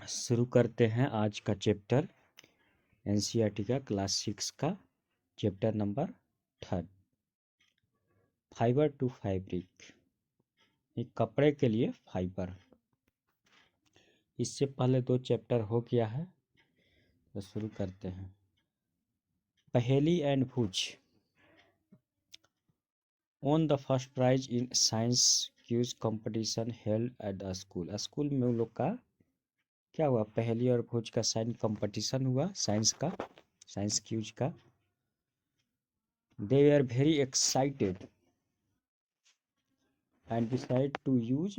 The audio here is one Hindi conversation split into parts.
शुरू करते हैं आज का चैप्टर एनसीईआरटी का क्लास 6 का chapter number 3 fibre to fabric. एक कपड़े के लिए फाइबर। इससे पहले 2 चैप्टर हो गया है, तो शुरू करते हैं। Paheli and Boojho won the first prize in science quiz competition held at the school. School में उन लोग का क्या हुआ? पहेली और भूज का साइंस कंपटीशन हुआ, साइंस क्यूज का। They are very excited and decide to use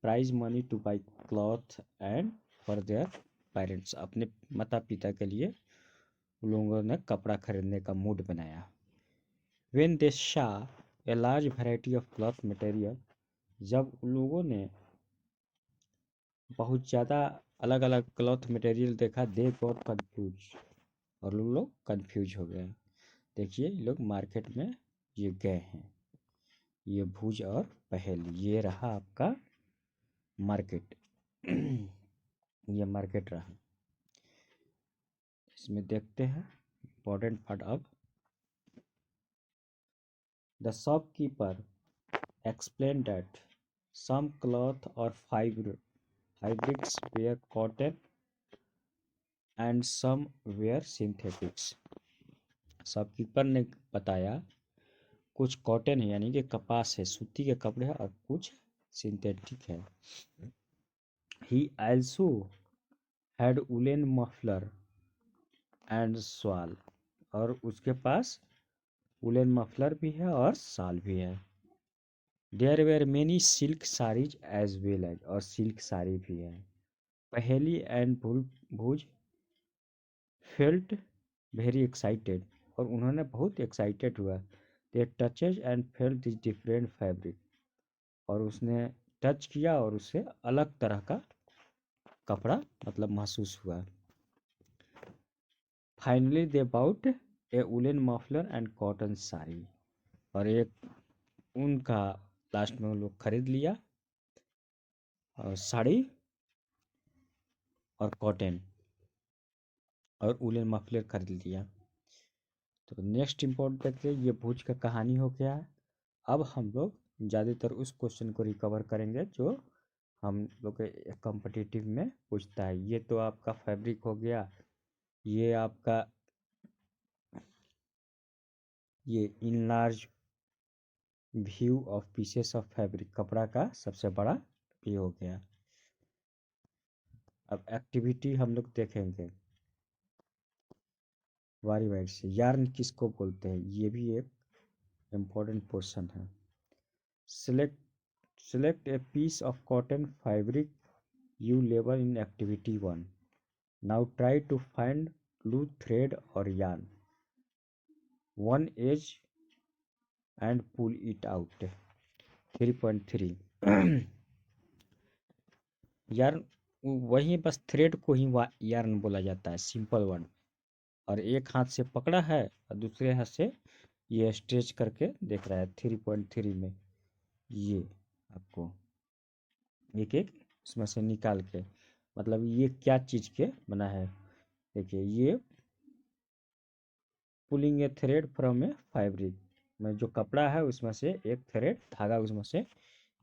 prize money to buy cloth and for their parents। अपने माता पिता के लिए उन लोगों ने कपड़ा खरीदने का मूड बनाया। when they saw a large variety of cloth material, जब उन लोगों ने बहुत ज़्यादा अलग अलग क्लॉथ मटेरियल देखा, दे गॉट कंफ्यूज, और लोग कंफ्यूज हो गए। देखिए लोग मार्केट में ये गए हैं, ये भूज और पहेली, ये रहा आपका मार्केट। ये मार्केट रहा। इसमें देखते हैं इंपॉर्टेंट पार्ट। अब the shopkeeper explain that some cloth और fabrics were cotton and some were synthetics. Shopkeeper ने बताया कुछ कॉटन है यानी कि कपास है, सूती के कपड़े हैं, और कुछ सिंथेटिक है। ही also had woollen muffler and स्वाल, और उसके पास वुलन मफलर भी है और शाल भी है। There were many silk saris as well as, और सिल्क साड़ी भी है। Paheli and Boojho felt very excited, और उन्होंने बहुत एक्साइटेड हुआ। They touches and felt this different fabric, और उसने टच किया और उससे अलग तरह का कपड़ा मतलब महसूस हुआ। Finally they bought a woollen muffler and cotton sari, और एक उनका लास्ट में लोग खरीद लिया, और साड़ी और कॉटन और वुलन मफलर खरीद लिया। तो नेक्स्ट इम्पोर्टेंट देखते हैं, ये भूज का कहानी हो गया है। अब हम लोग ज़्यादातर उस क्वेश्चन को रिकवर करेंगे जो हम लोग के कॉम्पिटिटिव में पूछता है। ये तो आपका फैब्रिक हो गया, ये आपका ये enlarge view of pieces of fabric, कपड़ा का सबसे बड़ा व्यू हो गया। अब एक्टिविटी हम लोग देखेंगे वारी वाइड से। यार्न किसको बोलते हैं, ये भी एक इम्पोर्टेंट पोर्शन है। Select a piece of cotton fabric you label in activity 1. Now try to find loose thread or yarn, one edge and pull it out। 3.3 yarn, वही बस थ्रेड को ही यार्न बोला जाता है, सिंपल वन। और एक हाथ से पकड़ा है और दूसरे हाथ से ये स्ट्रेच करके देख रहा है। 3.3 में ये आपको एक एक उसमें से निकाल के, मतलब ये क्या चीज़ के बना है। देखिए ये pulling a thread from A fabric में जो कपड़ा है उसमें से एक थ्रेड धागा उसमें से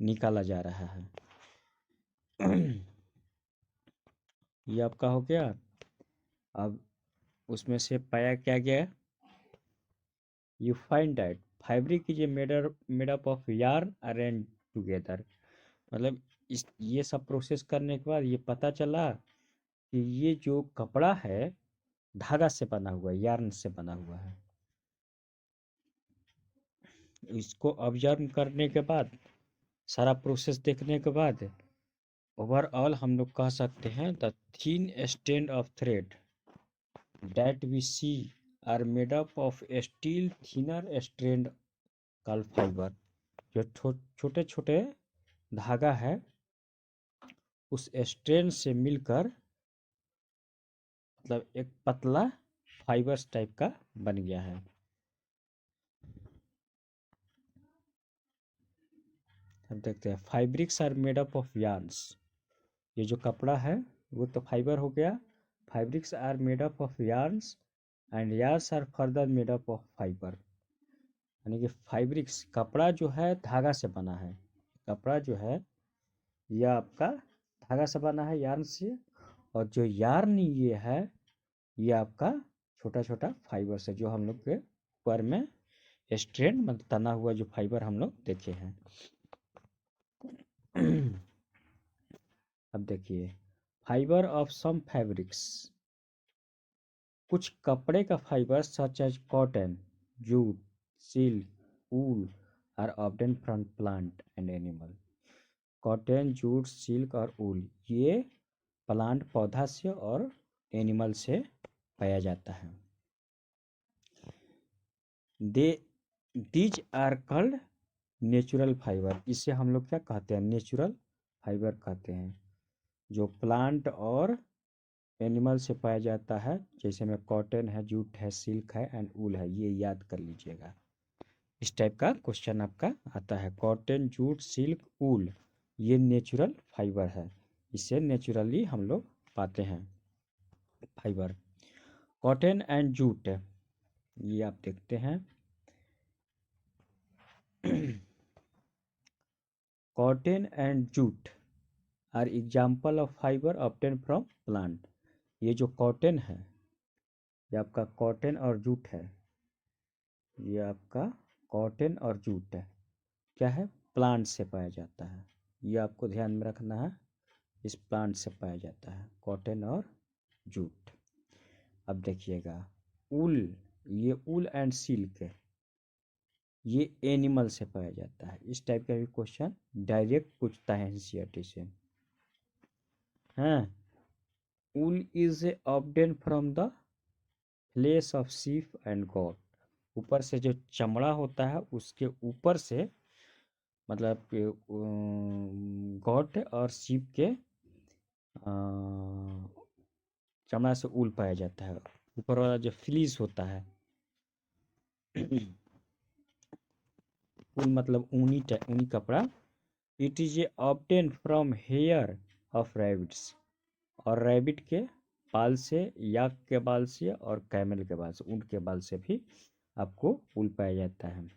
निकाला जा रहा है। ये आपका हो गया। अब उसमें से पाया क्या गया? You find that fabric is a made up of yarn arrange together. मतलब इस ये सब प्रोसेस करने के बाद ये पता चला कि ये जो कपड़ा है धागा से बना हुआ है, यार्न से बना हुआ है। इसको ऑब्जर्व करने के बाद, सारा प्रोसेस देखने के बाद, ओवरऑल हम लोग कह सकते हैं the thin strand of thread that we see are made up of a still thinner strand called fibre. जो छोटे छोटे धागा है उस स्ट्रैंड से मिलकर मतलब एक पतला फाइबर्स टाइप का बन गया है। हम देखते हैं fabrics are made up of yarns. ये जो कपड़ा है वो तो फाइबर हो गया। Fabrics are made up of yarns and yarns are further made up of fibre. यानी कि फाइब्रिक्स कपड़ा जो है धागा से बना है, कपड़ा जो है यह आपका धागा से बना है, यार्न से। और जो यार्न ये है ये आपका छोटा छोटा फाइबर से, जो हम लोग के ऊपर में स्ट्रैंड मतलब तना हुआ जो फाइबर हम लोग देखे हैं। अब देखिए, फाइबर ऑफ सम फैब्रिक्स, कुछ कपड़े का fibre such as cotton, jute, silk, wool are obtain from plant and animal. Cotton, jute, silk और ऊल ये प्लांट पौधा से और एनिमल से पाया जाता है। They these are called natural fibre. इसे हम लोग क्या कहते हैं, नेचुरल फाइबर कहते हैं, जो प्लांट और एनिमल से पाया जाता है। जैसे में कॉटन है, जूट है, सिल्क है एंड ऊल है, ये याद कर लीजिएगा। इस टाइप का क्वेश्चन आपका आता है। कॉटन, जूट, सिल्क, ऊल ये नेचुरल फाइबर है, इसे नेचुरली हम लोग पाते हैं फाइबर। कॉटन एंड जूट ये आप देखते हैं। Cotton and jute are example of fibre obtain from plant. ये जो कॉटन है, ये आपका कॉटन और जूट है, ये आपका कॉटन और जूट है, क्या है, प्लांट से पाया जाता है। ये आपको ध्यान में रखना है, इस प्लांट से पाया जाता है कॉटन और जूट। अब देखिएगा ऊल, ये ऊल एंड सिल्क है, ये एनिमल से पाया जाता है। इस टाइप का भी क्वेश्चन डायरेक्ट पूछता है एनसीईआरटी से। हाँ, wool is obtain from the flesh of sheep and goat. ऊपर से जो चमड़ा होता है उसके ऊपर से, मतलब गॉट और शीप के चमड़ा से ऊल पाया जाता है। ऊपर वाला जो फ्लीस होता है ऊल मतलब ऊनी कपड़ा। It is a obtain from here of rabbits, और रैबिट के बाल से, याक के बाल से और कैमल के बाल से, ऊँट के बाल से भी आपको ऊल पाया जाता है।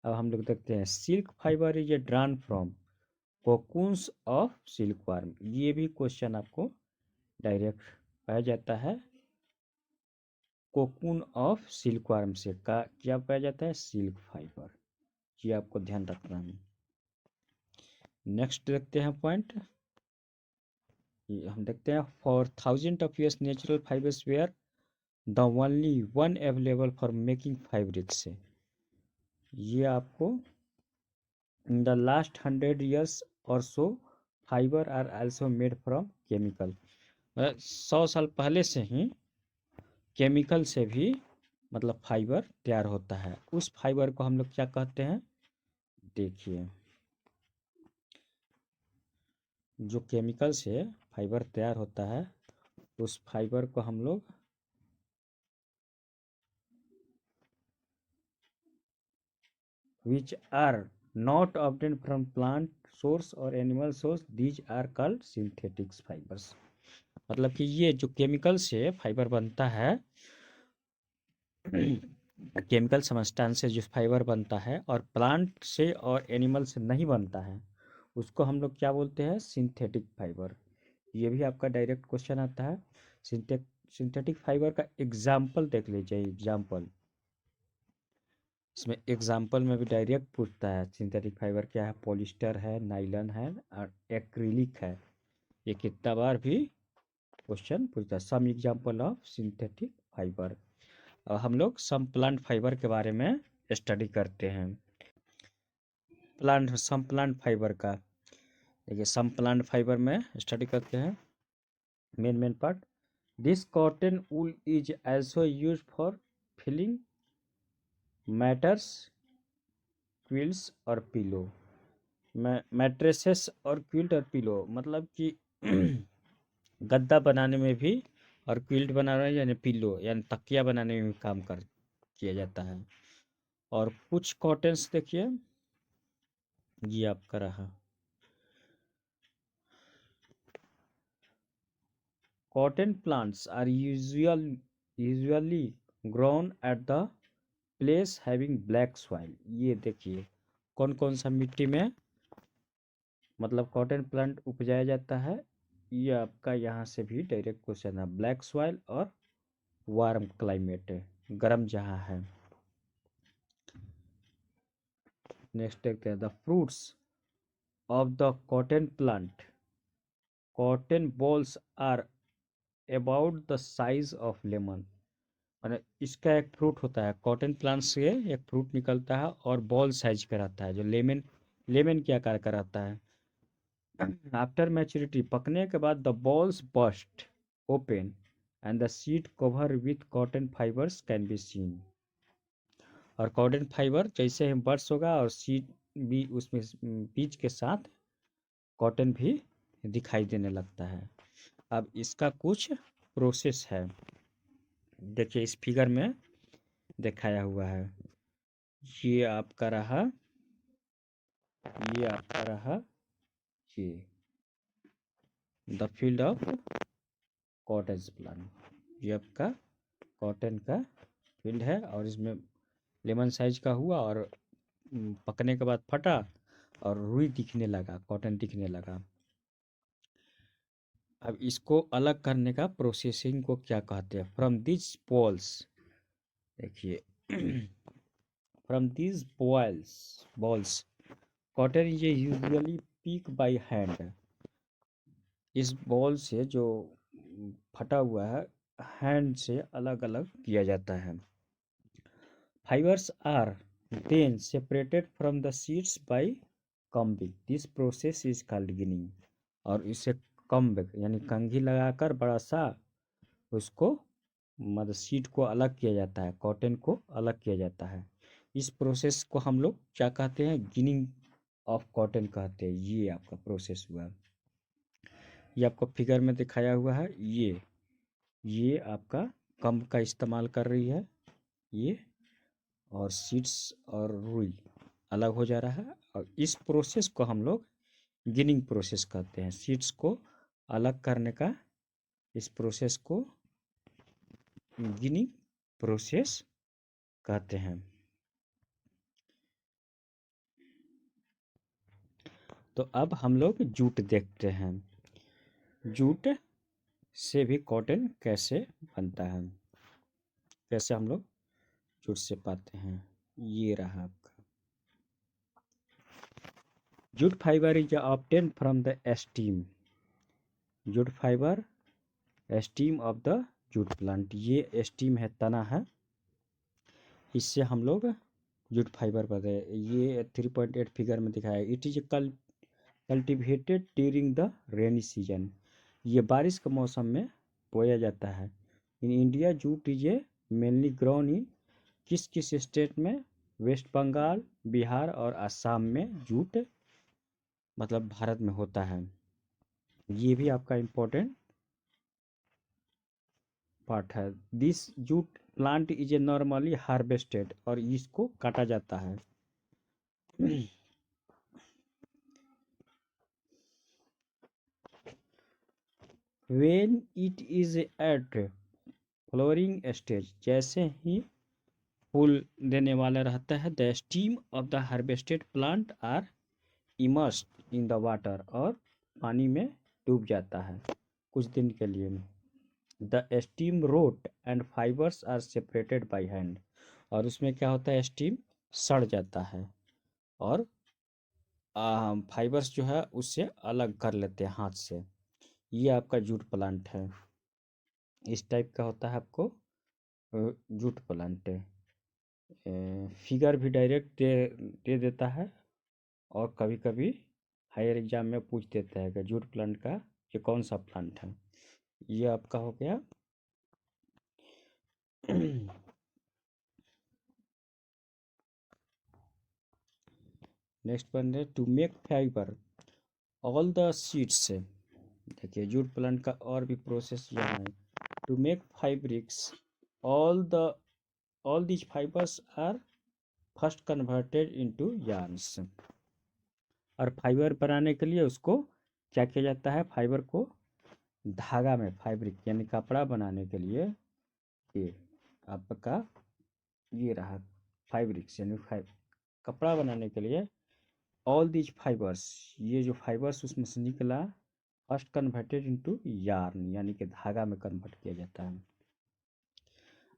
अब हम लोग देखते हैं silk fibre is a drawn from cocoons of silk warm. ये भी क्वेश्चन आपको डायरेक्ट पाया जाता है। कोकून ऑफ सिल्क वार्म से का क्या पाया जाता है, सिल्क फाइबर। ये आपको ध्यान रखना है। नेक्स्ट देखते हैं पॉइंट, हम देखते हैं for thousand of years natural fibres were the only one available for making fabrics से। ये आपको इन द लास्ट 100 years और so fibre are also made from chemical. मतलब 100 साल पहले से ही केमिकल से भी मतलब फाइबर तैयार होता है। उस फाइबर को हम लोग क्या कहते हैं, देखिए जो केमिकल से फाइबर तैयार होता है उस फाइबर को हम लोग which are not obtained from plant source or animal source, these are called synthetic fibers। मतलब कि ये जो केमिकल से फाइबर बनता है केमिकल सब्सटेंस से जो फाइबर बनता है और प्लांट से और एनिमल से नहीं बनता है, उसको हम लोग क्या बोलते हैं, सिंथेटिक फाइबर। ये भी आपका डायरेक्ट क्वेश्चन आता है। सिंथेटिक फाइबर का एग्जाम्पल देख लीजिए, एग्जाम्पल इसमें एग्जाम्पल में भी डायरेक्ट पूछता है सिंथेटिक फाइबर क्या है, पॉलिस्टर है, नाइलन है और एक्रिलिक है। ये कितना बार भी क्वेश्चन पूछता है। Some example of synthetic fibre. और हम लोग सम प्लांट फाइबर के बारे में स्टडी करते हैं। सम प्लांट फाइबर का देखिए, सम प्लांट फाइबर में स्टडी करते हैं। Main part, this cotton wool is also use for filling matters, quilts और पिलो। मैट्रेसेस और क्विल्ट और पिलो मतलब कि गद्दा बनाने में भी और क्विल्ट बनाने यानी पिलो यानी तकिया बनाने में भी काम कर किया जाता है। और कुछ कॉटन्स देखिए, ये आपका रहा cotton plants are usually grown at the place having black soil. ये देखिए कौन कौन सा मिट्टी में मतलब कॉटन प्लांट उपजाया जाता है। ये आपका यहाँ से भी डायरेक्ट क्वेश्चन है, ब्लैक सॉइल और वार्म क्लाइमेट है, गर्म जहाँ है। नेक्स्ट देखते हैं, the fruits of the cotton plant, cotton bolls are about the size of lemon. और इसका एक फ्रूट होता है, कॉटन प्लांट से एक फ्रूट निकलता है और बॉल साइज का रहता है, जो लेमन लेमन के आकार का रहता है। आफ्टर मैच्योरिटी, पकने के बाद the bolls burst open and the seed cover with cotton fibres can be seen. और कॉटन फाइबर जैसे ही बर्स्ट होगा और सीड भी उसमें बीज के साथ कॉटन भी दिखाई देने लगता है। अब इसका कुछ प्रोसेस है, देखिए इस फिगर में दिखाया हुआ है। ये आपका रहा, ये आपका रहा, ये the field of cotton plant. ये आपका कॉटन का फील्ड है और इसमें लेमन साइज का हुआ और पकने के बाद फटा और रुई दिखने लगा, कॉटन दिखने लगा। अब इसको अलग करने का प्रोसेसिंग को क्या कहते हैं? फ्रॉम दिस बॉल्स, देखिए from this bolls cotton is usually pick by hand. इस बॉल से जो फटा हुआ है हैंड से अलग अलग किया जाता है। Fibres are then separated from the seeds by combing, this process is called ginning. और इसे कम्ब यानी कंघी लगाकर बड़ा सा उसको मतलब सीड को अलग किया जाता है, कॉटन को अलग किया जाता है। इस प्रोसेस को हम लोग क्या कहते हैं? गिनिंग ऑफ कॉटन कहते हैं। ये आपका प्रोसेस हुआ, ये आपको फिगर में दिखाया हुआ है। ये आपका कम्ब का इस्तेमाल कर रही है ये, और सीड्स और रुई अलग हो जा रहा है। और इस प्रोसेस को हम लोग गिनिंग प्रोसेस कहते हैं। सीड्स को अलग करने का इस प्रोसेस को गिनिंग प्रोसेस कहते हैं। तो अब हम लोग जूट देखते हैं, जूट से भी कॉटन कैसे बनता है, कैसे हम लोग जूट से पाते हैं। ये रहा आपका jute fibre is obtain from the steam, jute fibre steam of the jute plant. ये स्टीम है, तना है, इससे हम लोग जूट फाइबर पाते हैं। ये 3.8 फिगर में दिखाया है। It is cultivated during the rainy season, ये बारिश के मौसम में बोया जाता है। In India jute is a mainly grown in किस किस स्टेट में? वेस्ट बंगाल, बिहार और असम में जूट मतलब भारत में होता है। ये भी आपका इम्पोर्टेंट पार्ट है। This jute plant is a normally harvested, और इसको काटा जाता है। When it is at flowering stage, जैसे ही फूल देने वाला रहता है, the stem of the harvested plant are immersed in the water, और पानी में डूब जाता है कुछ दिन के लिए। The stem rot and fibres are separated by hand, और उसमें क्या होता है? स्टीम सड़ जाता है और फाइबर्स जो है उससे अलग कर लेते हैं हाथ से। ये आपका जूट प्लांट है, इस टाइप का होता है आपको जूट प्लांट। फिगर भी डायरेक्ट दे देता है, और कभी कभी हायर एग्जाम में पूछ देता है कि जूट प्लांट का ये कौन सा प्लांट है। ये आपका हो गया नेक्स्ट वन है to make fibre all the seeds. देखिए जूट प्लांट का और भी प्रोसेस यहाँ है। To make fabrics all the all these fibres are first converted into yarns. और फाइबर बनाने के लिए उसको क्या किया जाता है? फाइबर को धागा में फैब्रिक यानी कपड़ा बनाने के लिए ये आपका ये रहा फैब्रिक्स यानी कपड़ा बनाने के लिए ऑल दीज फाइबर्स, ये जो फाइबर्स उसमें से निकला फर्स्ट कन्वर्टेड इनटू यार्न यानी कि धागा में कन्वर्ट किया जाता है।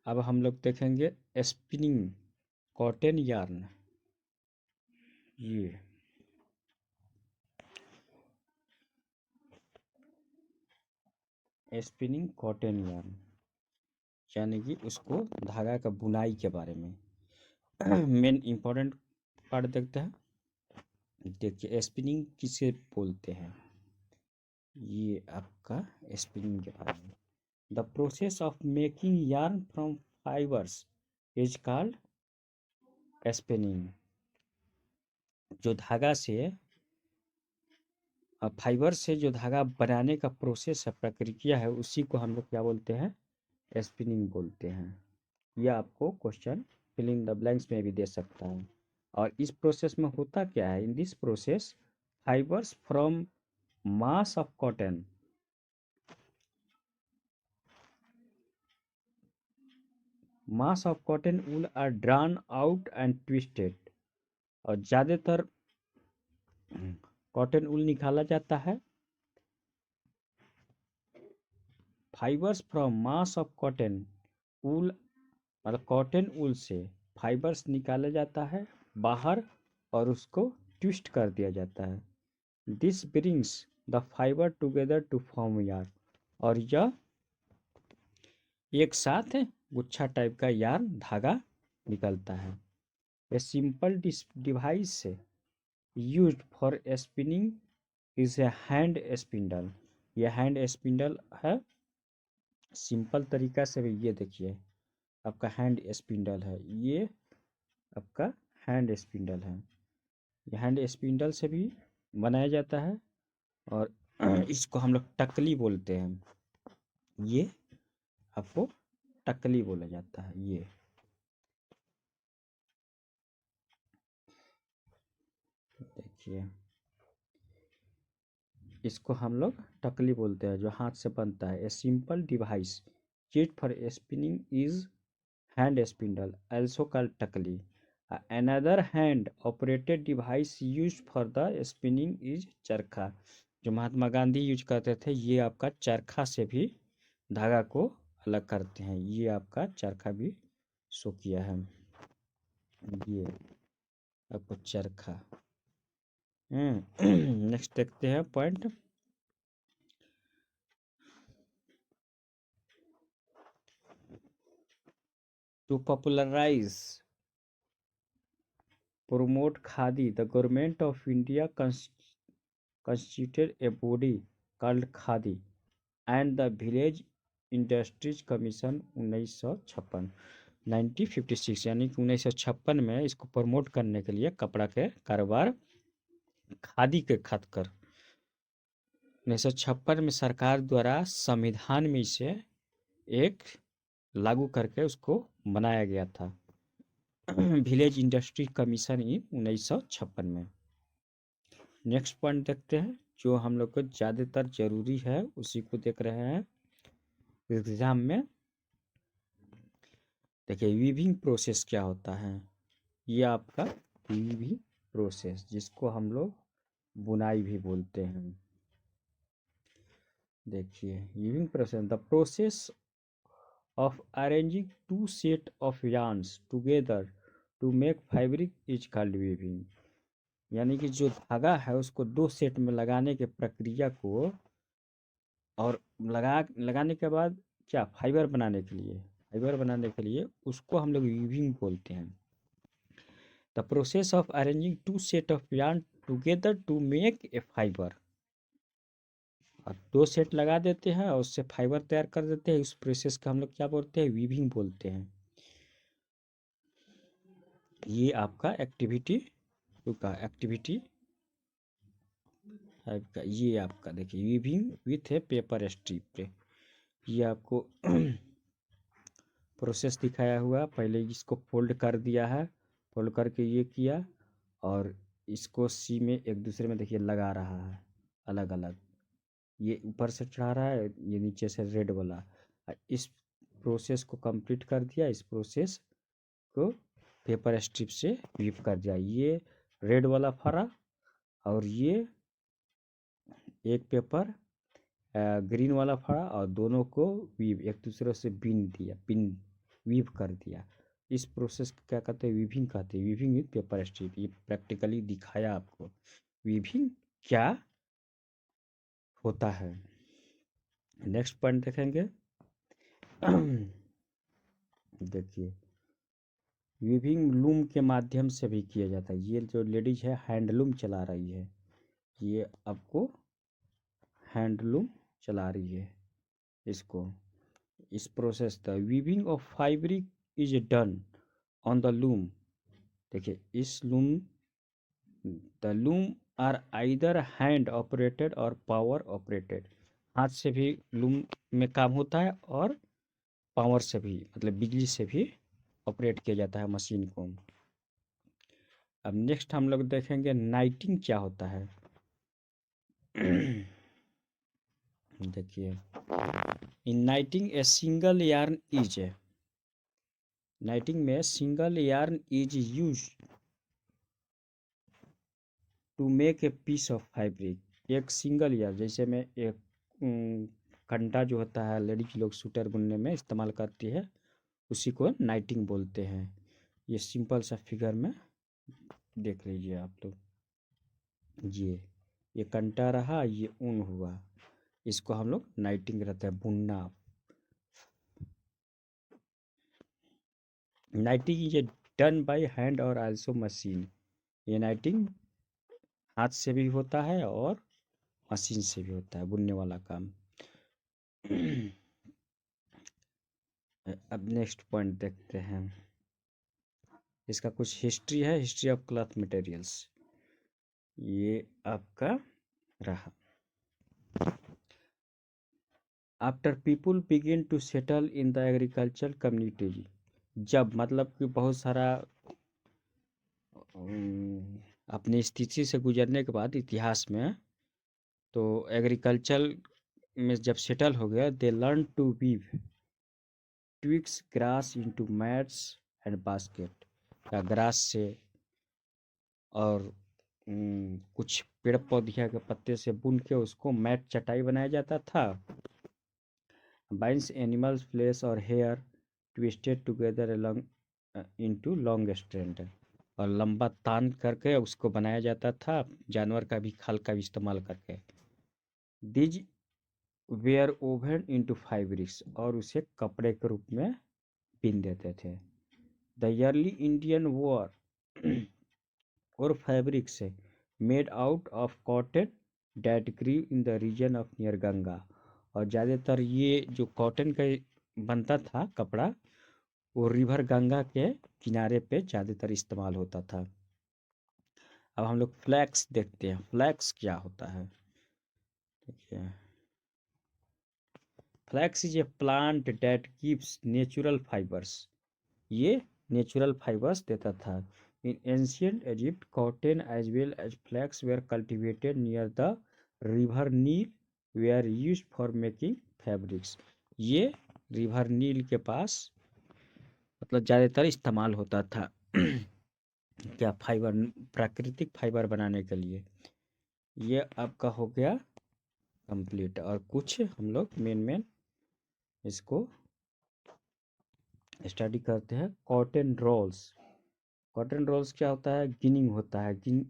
अब हम लोग देखेंगे स्पिनिंग कॉटन यार्न। ये स्पिनिंग कॉटन यार्न यानी कि उसको धागा का बुनाई के बारे में मेन इम्पोर्टेंट पार्ट देखते हैं। देखिए स्पिनिंग किसे बोलते हैं, ये आपका स्पिनिंग के बारे में। The process of making yarn from fibres is called spinning. जो धागा से फाइबर से जो धागा बनाने का प्रोसेस है, प्रक्रिया है, उसी को हम लोग क्या बोलते हैं, स्पिनिंग बोलते हैं। यह आपको question fill in the blanks में भी दे सकता है। और इस प्रोसेस में होता क्या है, in this process fibres from mass of cotton wool are drawn out and twisted. और ज़्यादातर कॉटन वूल निकाला जाता है। Fibres from mass of cotton wool मतलब कॉटन वूल से फाइबर्स निकाला जाता है बाहर और उसको ट्विस्ट कर दिया जाता है। This brings the fibre together to form yarn. और यह एक साथ गुच्छा टाइप का यार्न धागा निकलता है। A simple device used for spinning is a hand spindle. यह हैंड स्पिंडल है। सिंपल तरीका से भी ये देखिए आपका हैंड स्पिंडल है, ये आपका हैंड स्पिंडल है। ये हैंड स्पिंडल से भी बनाया जाता है और इसको हम लोग टकली बोलते हैं। ये आपको टकली बोला जाता है। ये देखिए इसको हम लोग टकली बोलते हैं, जो हाथ से बनता है। A simple device used for spinning is hand spindle, also called takli. Another hand operated device used for the spinning is चरखा। जो महात्मा गांधी यूज करते थे, ये आपका चरखा से भी धागा को अलग करते हैं। ये आपका चरखा भी शो किया है, ये आपको चरखा। नेक्स्ट देखते हैं point. To popularise promote khadi, the government of India constituted a body called khadi and the village industries commission 1956 1956 यानी कि 1956 में इसको प्रमोट करने के लिए कपड़ा के कारोबार खादी के खातिर 1956 में सरकार द्वारा संविधान में इसे एक लागू करके उसको बनाया गया था। विलेज इंडस्ट्री कमीशन इन 1956 में। नेक्स्ट पॉइंट देखते हैं जो हम लोग को ज़्यादातर जरूरी है, उसी को देख रहे हैं एग्जाम में। देखिए वीविंग प्रोसेस क्या होता है, ये आपका वीविंग प्रोसेस जिसको हम लोग बुनाई भी बोलते हैं। देखिए weaving process, the process of arranging two set of yarns together to make fabric is called weaving. यानी कि जो धागा है उसको दो सेट में लगाने के प्रक्रिया को और लगाने के बाद क्या फाइबर बनाने के लिए उसको हम लोग वीविंग बोलते हैं। The process of arranging two set of yarn together to make a fibre. और दो सेट लगा देते हैं और उससे फाइबर तैयार कर देते हैं। उस प्रोसेस का हम लोग क्या बोलते हैं, वीविंग बोलते हैं। ये आपका एक्टिविटी का एक्टिविटी आपका ये आपका देखिए weaving with A paper strip. ये आपको प्रोसेस दिखाया हुआ, पहले इसको फोल्ड कर दिया है, फोल्ड करके ये किया और इसको सी में एक दूसरे में देखिए लगा रहा है अलग अलग। ये ऊपर से चढ़ा रहा है, ये नीचे से रेड वाला। इस प्रोसेस को कंप्लीट कर दिया, इस प्रोसेस को पेपर स्ट्रिप से वीव कर दिया। ये रेड वाला फरा और ये एक पेपर ग्रीन वाला फड़ा और दोनों को वीव एक दूसरे से बिन वीव कर दिया। इस प्रोसेस को क्या कहते हैं? वीविंग कहते हैं। Weaving with paper strip. ये प्रैक्टिकली दिखाया आपको वीविंग क्या होता है। नेक्स्ट पॉइंट देखेंगे। देखिए, वीविंग लूम के माध्यम से भी किया जाता है। ये जो लेडीज है हैंडलूम चला रही है, ये आपको हैंडलूम चला रही है इसको। इस process the weaving of fabric is done on the loom. देखिए, इस loom the loom are either hand operated और पावर ऑपरेटेड। हाथ से भी लूम में काम होता है और पावर से भी, मतलब बिजली से भी ऑपरेट किया जाता है मशीन को। अब नेक्स्ट हम लोग देखेंगे नाइटिंग क्या होता है। देखिए, in knitting a single yarn is knitting में single yarn is use to make a piece of fabric. एक सिंगल यार्न, जैसे में एक कंटा जो होता है लेडीज लोग स्वेटर बुनने में इस्तेमाल करती है, उसी को नाइटिंग बोलते हैं। ये सिंपल सा फिगर में देख लीजिए आप लोग। ये कंटा रहा, ये ऊन हुआ, इसको हम लोग नाइटिंग रहते हैं, बुनना। नाइटिंग इज डन बाय हैंड और आल्सो मशीन। ये नाइटिंग हाथ से भी होता है और मशीन से भी होता है, बुनने वाला काम। अब नेक्स्ट पॉइंट देखते हैं। इसका कुछ हिस्ट्री है, हिस्ट्री ऑफ क्लॉथ मटेरियल्स। ये आपका रहा। After people begin to settle in the agriculture community. जब मतलब कि बहुत सारा अपनी स्थिति से गुजरने के बाद इतिहास में, तो एग्रीकल्चर में जब सेटल हो गया, they learn to weave twigs grass into mats and basket. या ग्रास से और कुछ पेड़ पौधे के पत्ते से बुन के उसको मैट चटाई बनाया जाता था। बाइंस एनिमल्स फ्लेश और hair twisted together along into long strand. और लंबा तान करके उसको बनाया जाता था, जानवर का भी खाल का भी इस्तेमाल करके। These were woven into fabrics, और उसे कपड़े के रूप में बिन देते थे। द अर्ली इंडियन वॉर और fabrics made out of cotton that grew in the region of near Ganga. और ज़्यादातर ये जो कॉटन का बनता था कपड़ा, वो रिवर गंगा के किनारे पे ज़्यादातर इस्तेमाल होता था। अब हम लोग फ्लैक्स देखते हैं। फ्लैक्स क्या होता है? देखिए, flax is a plant that gives natural fibres. ये नेचुरल फाइबर्स देता था। In ancient Egypt cotton as well as flax were cultivated near the river Nile, were used for making fabrics. ये रिवर नील के पास मतलब ज़्यादातर इस्तेमाल होता था। क्या? फाइबर, प्राकृतिक फाइबर बनाने के लिए। ये आपका हो गया कंप्लीट। और कुछ हम लोग मेन इसको स्टडी करते हैं। Cotton roles. कॉटन रोल्स क्या होता है? गिनिंग होता है, गिन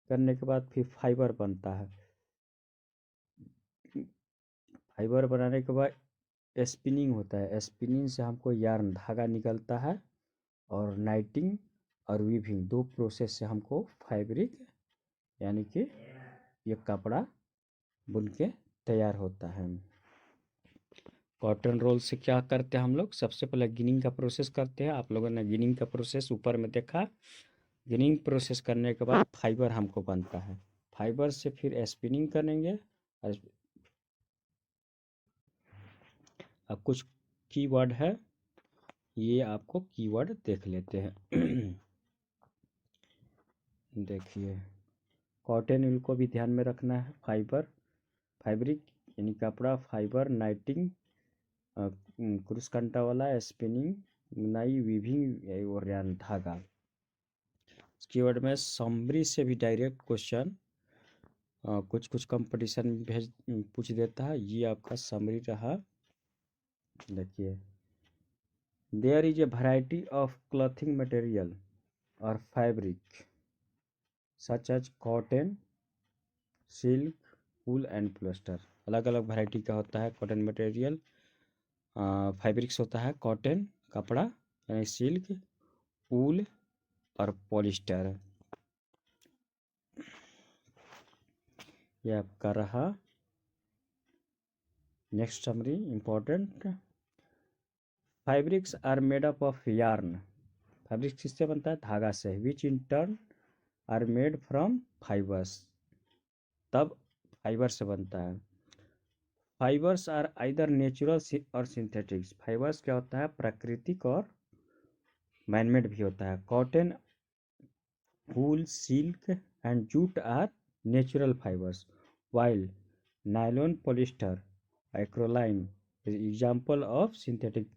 करने के बाद फिर फाइबर बनता है। फाइबर बनाने के बाद स्पिनिंग होता है, स्पिनिंग से हमको यार्न धागा निकलता है। और नाइटिंग और वीविंग, दो प्रोसेस से हमको फैब्रिक यानी कि ये कपड़ा बुन के तैयार होता है। कॉटन रोल से क्या करते हैं हम लोग? सबसे पहले गिनिंग का प्रोसेस करते हैं। आप लोगों ने गिनिंग का प्रोसेस ऊपर में देखा। गिनिंग प्रोसेस करने के बाद फाइबर हमको बनता है। फाइबर से फिर स्पिनिंग करेंगे। अब कुछ कीवर्ड है, ये आपको कीवर्ड देख लेते हैं। देखिए, कॉटन ऊल को भी ध्यान में रखना है। फाइबर, फैब्रिक यानी कपड़ा, फाइबर, नाइटिंग, क्रूस कंटा वाला, स्पिनिंग, नाई, वीविंग और यान धागा। कीवर्ड में समरी से भी डायरेक्ट क्वेश्चन कुछ कुछ कंपटीशन में भेज पूछ देता है। ये आपका समरी रहा। देखिए, there is a variety of clothing material और fabric such as cotton, silk, wool and polyester. अलग अलग वैरायटी का होता है कॉटन मटेरियल, फैब्रिक्स होता है कॉटन कपड़ा यानी सिल्क, वूल और पॉलिस्टर। ये आपका रहा। Next summary important. Fabrics are made up of yarn. Fabrics किससे बनता है? धागा से। Which in turn are made from fibres. तब फाइबर से बनता है। फाइबर्स आर आइदर नेचुरल और सिंथेटिक्स। फाइबर्स क्या होता है? प्राकृतिक और मैनमेड भी होता है। Cotton, wool, silk and jute are natural fibres, while nylon, polyester, acrylamide is example of synthetic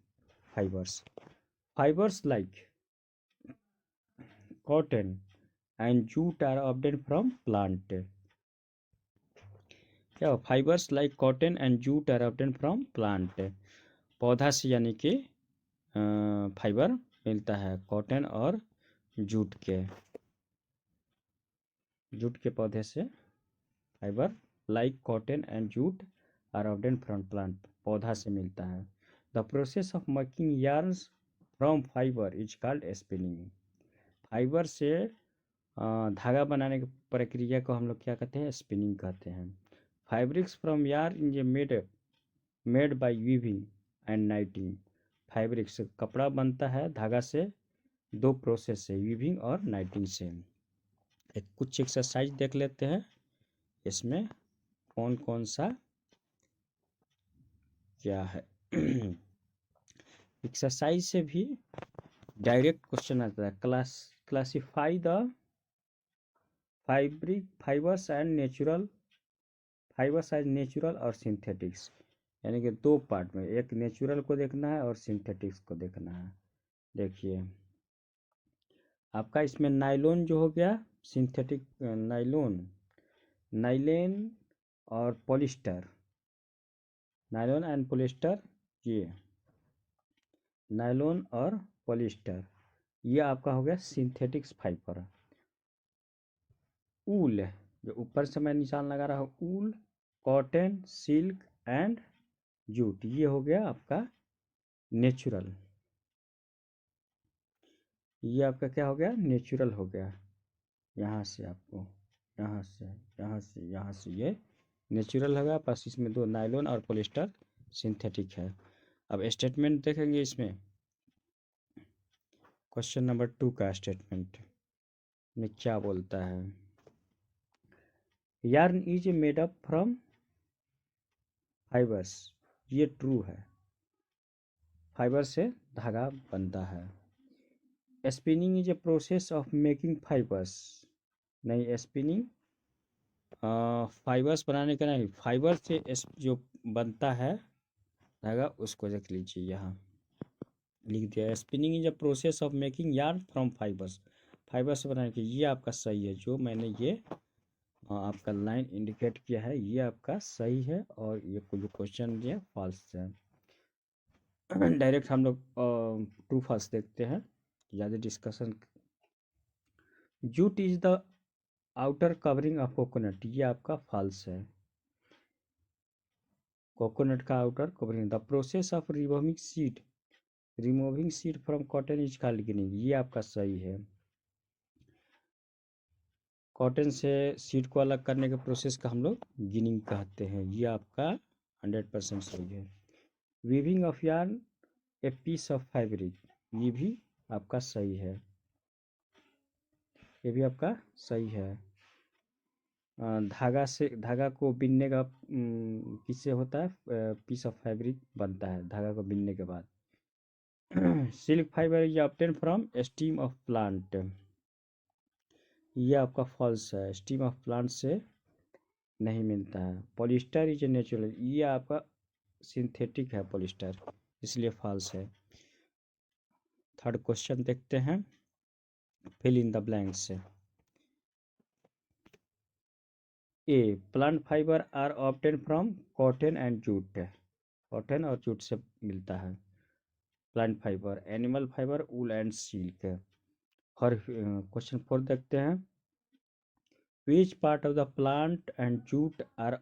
fibers. Fibers like cotton and jute are obtained from plant. क्या? Fibres like cotton and jute are obtained from plant. पौधा से यानी कि फाइबर मिलता है कॉटन और जूट के पौधे से fibre like cotton and jute are obtain from plant, पौधा से मिलता है। The process of making yarns from fibre is called spinning. Fibre से धागा बनाने की प्रक्रिया को हम लोग क्या कहते हैं? स्पिनिंग कहते हैं। Fabrics from yarn is made by weaving and नाइटिंग। Fabric से कपड़ा बनता है धागा से, दो प्रोसेस से, वीविंग और नाइटिंग से। एक कुछ एक्सरसाइज देख लेते हैं इसमें कौन कौन सा क्या है। एक्सरसाइज से भी डायरेक्ट क्वेश्चन आता है। Classify the fibres as natural और सिंथेटिक्स। यानी कि दो पार्ट में, एक नेचुरल को देखना है और सिंथेटिक्स को देखना है। देखिए आपका इसमें नाइलॉन जो हो गया सिंथेटिक, नाइलेन और पॉलिस्टर, नायलॉन एंड पॉलिस्टर, ये नायलॉन और पॉलिस्टर ये आपका हो गया सिंथेटिक्स फाइबर। ऊल जो ऊपर से मैं निशान लगा रहा हूँ, ऊल, कॉटन, सिल्क एंड जूट, ये हो गया आपका नेचुरल। ये आपका क्या हो गया? नेचुरल हो गया। यहाँ से आपको यहाँ से ये नेचुरल होगा। बस इसमें दो नायलॉन और पॉलिस्टर सिंथेटिक है। अब स्टेटमेंट देखेंगे इसमें। क्वेश्चन नंबर 2 का स्टेटमेंट में क्या बोलता है? Yarn is made up from fibres, ये ट्रू है, फाइबर से धागा बनता है। Spinning is a process of making fibres, नहीं, स्पिनिंग फाइबर्स बनाने का नहीं, फाइबर से जो बनता है धागा उसको देख लीजिए, यहाँ लिख दिया। Spinning is a process of making yarn from fibres, fibre से बनाने की, ये आपका सही है। जो मैंने ये आपका लाइन इंडिकेट किया है ये आपका सही है, और ये जो क्वेश्चन दिया फॉल्स है। डायरेक्ट हम लोग ट्रू फॉल्स देखते हैं, ज़्यादा discussion. Jute is the outer covering of coconut, ये आपका फॉल्स है। कोकोनट का outer covering. The process of removing seed from cotton is called ginning, ये आपका सही है। कॉटन से सीड को अलग करने के प्रोसेस का हम लोग गिनिंग कहते हैं, ये आपका 100% सही है। Weaving of yarn a piece of fabric, ये भी आपका सही है, ये भी आपका सही है। धागा को बिनने का किससे होता है? पीस ऑफ फैब्रिक बनता है धागा को बिनने के बाद। Silk fibre is obtain from steam of plant, ये आपका फॉल्स है। स्टीम ऑफ प्लांट से नहीं मिलता है। पॉलिस्टर इज ए नेचुरल, ये आपका सिंथेटिक है पॉलिस्टर, इसलिए फॉल्स है। थर्ड क्वेश्चन देखते हैं, फिल इन द ब्लैंक्स से। A, plant fibre are obtain from cotton and jute, cotton और जूट से मिलता है plant fibre. Animal fibre wool and silk. और क्वेश्चन 4 देखते हैं, which part of the plant and jute are